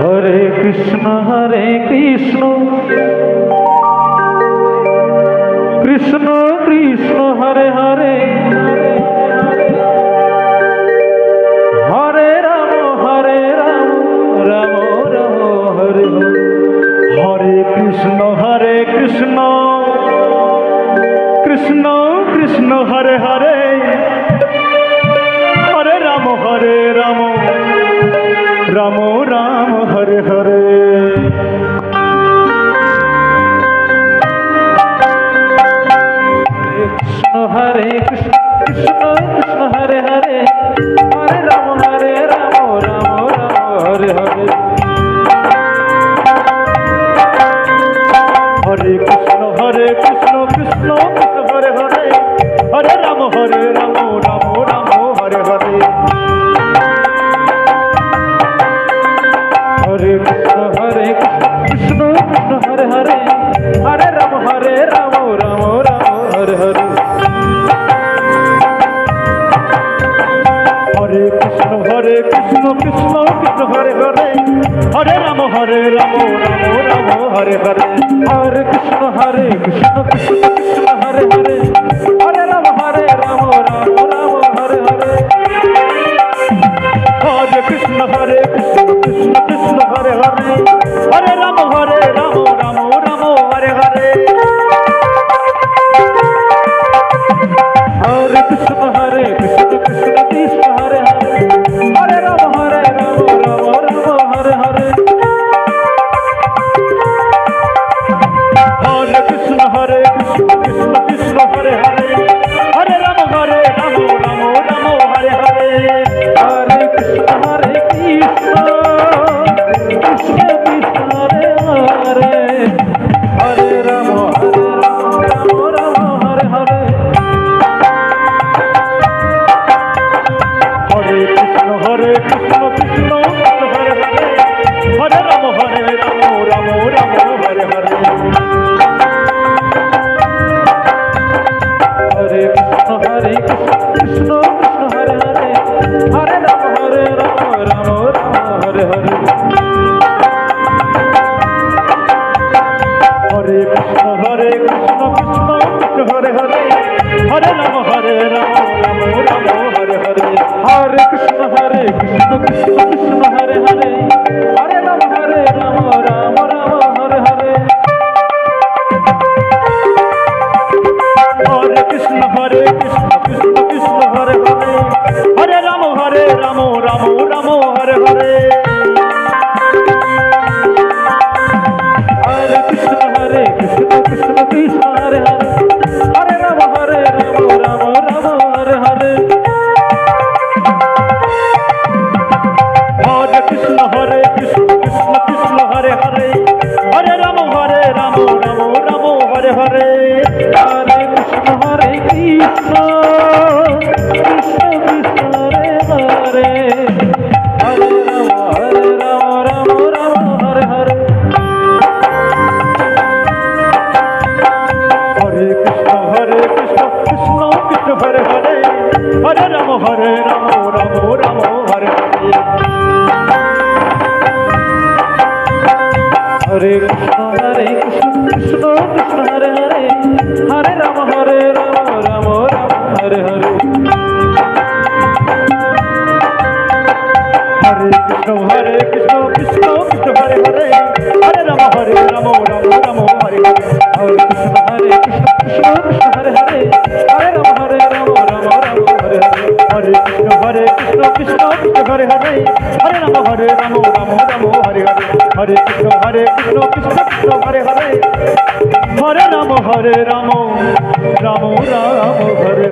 Hare Krishna Krishna Krishna Hare Hare Hare Ram Ram Ram Hare Hare Krishna Krishna Krishna Hare Hare Hare Ram Ram Ram Hare Hare Hare Krishna Krishna Hare Hare Hare Ram Ram Hare Hare Hare Krishna Krishna Krishna Hare Hare Hare Ram Ram Hare Hare Hare Krishna Krishna Krishna Hare Hare Hare Ram Ram Hare Hare Hare Krishna Krishna Krishna Hare Hare Hare Ram Ram Hare Hare Hare Krishna Krishna Krishna Hare Hare Hare Ram Ram Hare Hare Hare Krishna Krishna Krishna Hare Hare Hare Ram Ram Hare Hare Hare Krishna Krishna Krishna Hare Hare Hare Ram Ram Hare Hare Hare Krishna Krishna Krishna Hare Hare Hare Ram Ram Hare Hare Hare Krishna Krishna Krishna Hare Hare Hare Ram Hare Hare Hare Krishna Krishna Krishna Hare Hare Hare Ram Ram Hare Hare Hare Krishna Krishna Krishna Hare Hare Hare Ram Hare Hare Hare Krishna Krishna Krishna Hare Hare Hare Ram Hare Hare Hare Krishna Krishna Krishna Hare Hare Hare Ram Ram Hare Hare Hare Krishna Krishna Krishna Hare Hare Hare Ram Ram Hare Hare Hare Krishna Krishna Krishna Hare Hare Hare Ram Ram Hare Hare Hare Krishna Krishna Krishna Hare Hare Hare Ram Ram Hare Hare Hare Krishna Krishna Krishna Krishna Hare Hare Hare Ram Hare Hare Hare Krishna Krishna Krishna Hare Hare Hare Ram Ram Hare Hare Hare Krishna Krishna Krishna Hare Hare Hare Ram Ram Hare Hare Hare Krishna Krishna Krishna Hare Hare Hare Ram Ram Hare Hare Hare Krishna Krishna Hare Hare Hare Ram Hare Hare Hare Krishna Krishna Krishna Hare Hare Hare Ram Hare Hare Hare Krishna Krishna Krishna Hare Hare Hare Ram Ram Hare